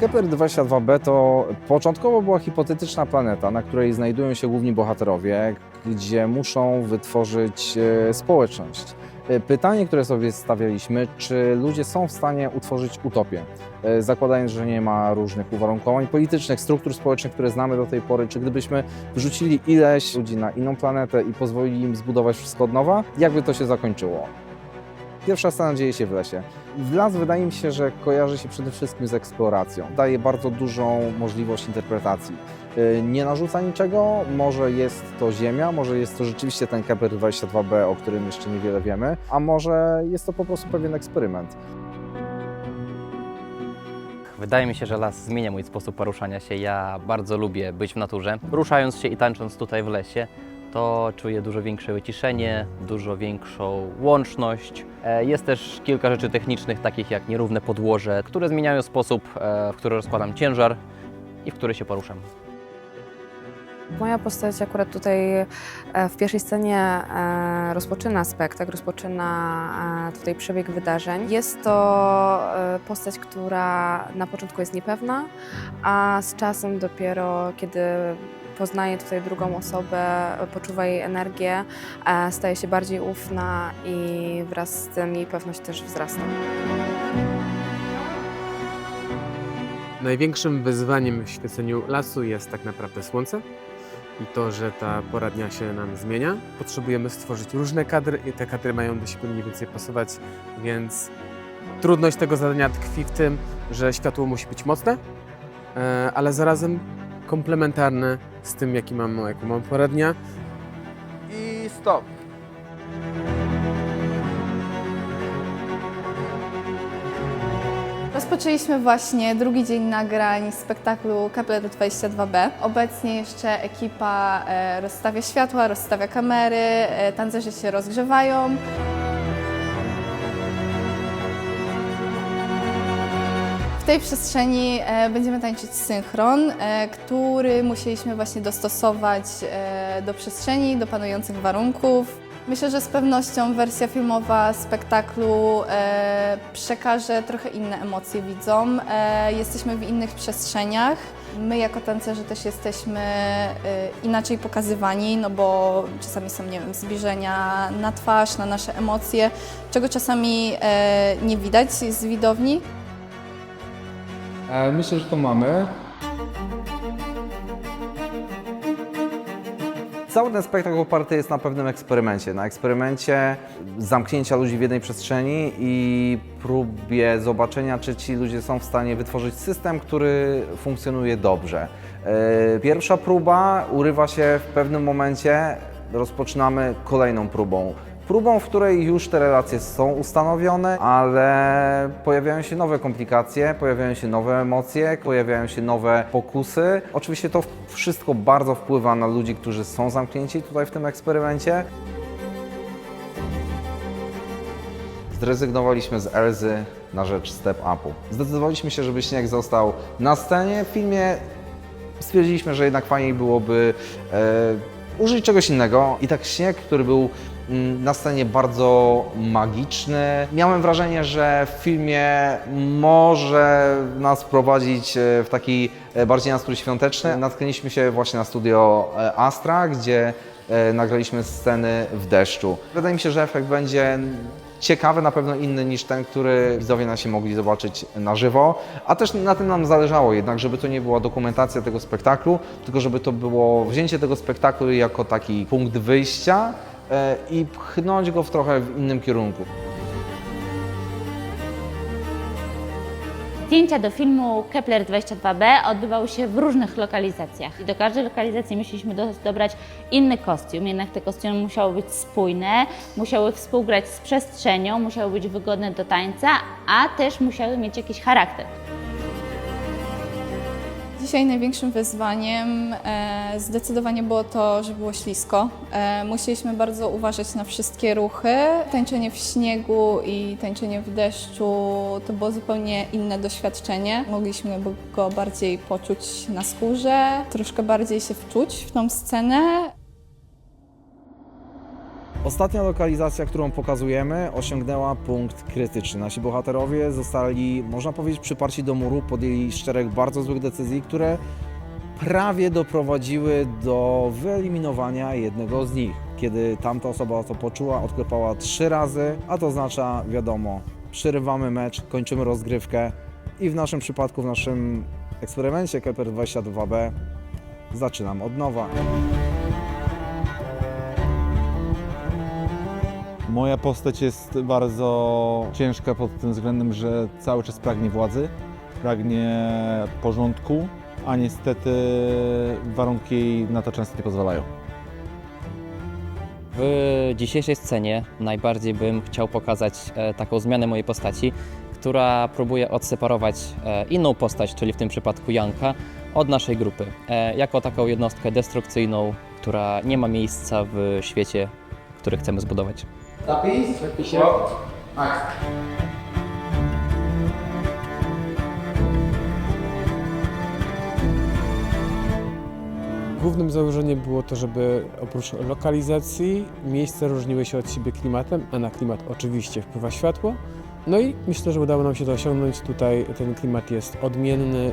Kepler-22b to początkowo była hipotetyczna planeta, na której znajdują się główni bohaterowie, gdzie muszą wytworzyć społeczność. Pytanie, które sobie stawialiśmy, czy ludzie są w stanie utworzyć utopię, zakładając, że nie ma różnych uwarunkowań politycznych, struktur społecznych, które znamy do tej pory, czy gdybyśmy wrzucili ileś ludzi na inną planetę i pozwolili im zbudować wszystko od nowa, jakby to się zakończyło? Pierwsza scena dzieje się w lesie. Las wydaje mi się, że kojarzy się przede wszystkim z eksploracją. Daje bardzo dużą możliwość interpretacji. Nie narzuca niczego, może jest to Ziemia, może jest to rzeczywiście ten Kepler-22b, o którym jeszcze niewiele wiemy, a może jest to po prostu pewien eksperyment. Wydaje mi się, że las zmienia mój sposób poruszania się. Ja bardzo lubię być w naturze. Ruszając się i tańcząc tutaj w lesie, to czuję dużo większe wyciszenie, dużo większą łączność. Jest też kilka rzeczy technicznych, takich jak nierówne podłoże, które zmieniają sposób, w który rozkładam ciężar i w który się poruszam. Moja postać akurat tutaj w pierwszej scenie rozpoczyna spektakl, rozpoczyna tutaj przebieg wydarzeń. Jest to postać, która na początku jest niepewna, a z czasem dopiero, kiedy poznaje tutaj drugą osobę, poczuwa jej energię, staje się bardziej ufna i wraz z tym jej pewność też wzrasta. Największym wyzwaniem w świeceniu lasu jest tak naprawdę słońce i to, że ta pora dnia się nam zmienia. Potrzebujemy stworzyć różne kadry i te kadry mają do siebie mniej więcej pasować, więc trudność tego zadania tkwi w tym, że światło musi być mocne, ale zarazem komplementarne z tym, jaką mam porę dnia. I stop! Rozpoczęliśmy właśnie drugi dzień nagrań spektaklu Kepler-22b. Obecnie jeszcze ekipa rozstawia światła, rozstawia kamery, tancerze się rozgrzewają. W tej przestrzeni będziemy tańczyć synchron, który musieliśmy właśnie dostosować do przestrzeni, do panujących warunków. Myślę, że z pewnością wersja filmowa spektaklu przekaże trochę inne emocje widzom. Jesteśmy w innych przestrzeniach. My jako tancerze też jesteśmy inaczej pokazywani, no bo czasami są, nie wiem, zbliżenia na twarz, na nasze emocje, czego czasami nie widać z widowni. Myślę, że to mamy. Cały ten spektakl oparty jest na pewnym eksperymencie. Na eksperymencie zamknięcia ludzi w jednej przestrzeni i próbie zobaczenia, czy ci ludzie są w stanie wytworzyć system, który funkcjonuje dobrze. Pierwsza próba urywa się w pewnym momencie, rozpoczynamy kolejną próbą. Próbą, w której już te relacje są ustanowione, ale pojawiają się nowe komplikacje, pojawiają się nowe emocje, pojawiają się nowe pokusy. Oczywiście to wszystko bardzo wpływa na ludzi, którzy są zamknięci tutaj w tym eksperymencie. Zrezygnowaliśmy z Elzy na rzecz Step Upu. Zdecydowaliśmy się, żeby Śnieg został na scenie. W filmie stwierdziliśmy, że jednak fajniej byłoby użyć czegoś innego. I tak Śnieg, który był na scenie bardzo magiczny. Miałem wrażenie, że w filmie może nas wprowadzić w taki bardziej nastrój świąteczny. Natknęliśmy się właśnie na studio Astra, gdzie nagraliśmy sceny w deszczu. Wydaje mi się, że efekt będzie ciekawy, na pewno inny niż ten, który widzowie nasi mogli zobaczyć na żywo, a też na tym nam zależało jednak, żeby to nie była dokumentacja tego spektaklu, tylko żeby to było wzięcie tego spektaklu jako taki punkt wyjścia i pchnąć go w trochę w innym kierunku. Zdjęcia do filmu Kepler-22b odbywały się w różnych lokalizacjach i do każdej lokalizacji musieliśmy dobrać inny kostium, jednak te kostiumy musiały być spójne, musiały współgrać z przestrzenią, musiały być wygodne do tańca, a też musiały mieć jakiś charakter. Dzisiaj największym wyzwaniem zdecydowanie było to, że było ślisko. Musieliśmy bardzo uważać na wszystkie ruchy. Tańczenie w śniegu i tańczenie w deszczu to było zupełnie inne doświadczenie. Mogliśmy go bardziej poczuć na skórze, troszkę bardziej się wczuć w tą scenę. Ostatnia lokalizacja, którą pokazujemy, osiągnęła punkt krytyczny. Nasi bohaterowie zostali, można powiedzieć, przyparci do muru, podjęli szereg bardzo złych decyzji, które prawie doprowadziły do wyeliminowania jednego z nich. Kiedy tamta osoba to poczuła, odklepała 3 razy, a to oznacza, wiadomo, przerywamy mecz, kończymy rozgrywkę i w naszym przypadku, w naszym eksperymencie Kepler 22B zaczynam od nowa. Moja postać jest bardzo ciężka pod tym względem, że cały czas pragnie władzy, pragnie porządku, a niestety warunki jej na to często nie pozwalają. W dzisiejszej scenie najbardziej bym chciał pokazać taką zmianę mojej postaci, która próbuje odseparować inną postać, czyli w tym przypadku Janka, od naszej grupy. Jako taką jednostkę destrukcyjną, która nie ma miejsca w świecie, który chcemy zbudować. Głównym założeniem było to, żeby oprócz lokalizacji miejsca różniły się od siebie klimatem, a na klimat oczywiście wpływa światło. No i myślę, że udało nam się to osiągnąć. Tutaj ten klimat jest odmienny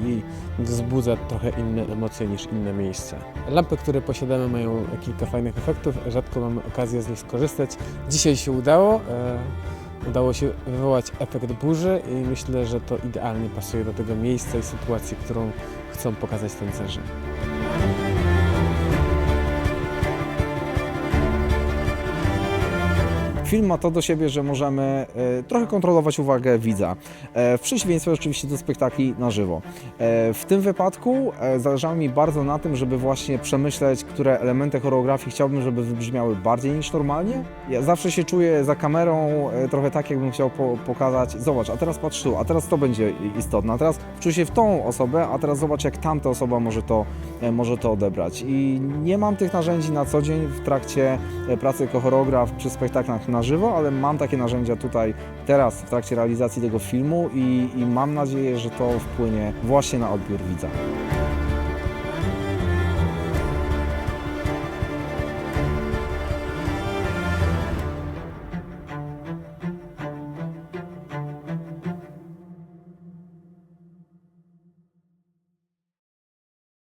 i wzbudza trochę inne emocje niż inne miejsca. Lampy, które posiadamy, mają kilka fajnych efektów. Rzadko mamy okazję z nich skorzystać. Dzisiaj się udało. Udało się wywołać efekt burzy i myślę, że to idealnie pasuje do tego miejsca i sytuacji, którą chcą pokazać tancerze. Film ma to do siebie, że możemy trochę kontrolować uwagę widza, w przeciwieństwie oczywiście do spektakli na żywo. W tym wypadku zależało mi bardzo na tym, żeby właśnie przemyśleć, które elementy choreografii chciałbym, żeby wybrzmiały bardziej niż normalnie. Ja zawsze się czuję za kamerą trochę tak, jakbym chciał pokazać, zobacz, a teraz patrz tu, a teraz to będzie istotne, a teraz wczuj się w tą osobę, a teraz zobacz, jak tamta osoba może to odebrać. I nie mam tych narzędzi na co dzień w trakcie pracy jako choreograf przy spektaklach na żywo, ale mam takie narzędzia tutaj teraz w trakcie realizacji tego filmu i mam nadzieję, że to wpłynie właśnie na odbiór widza.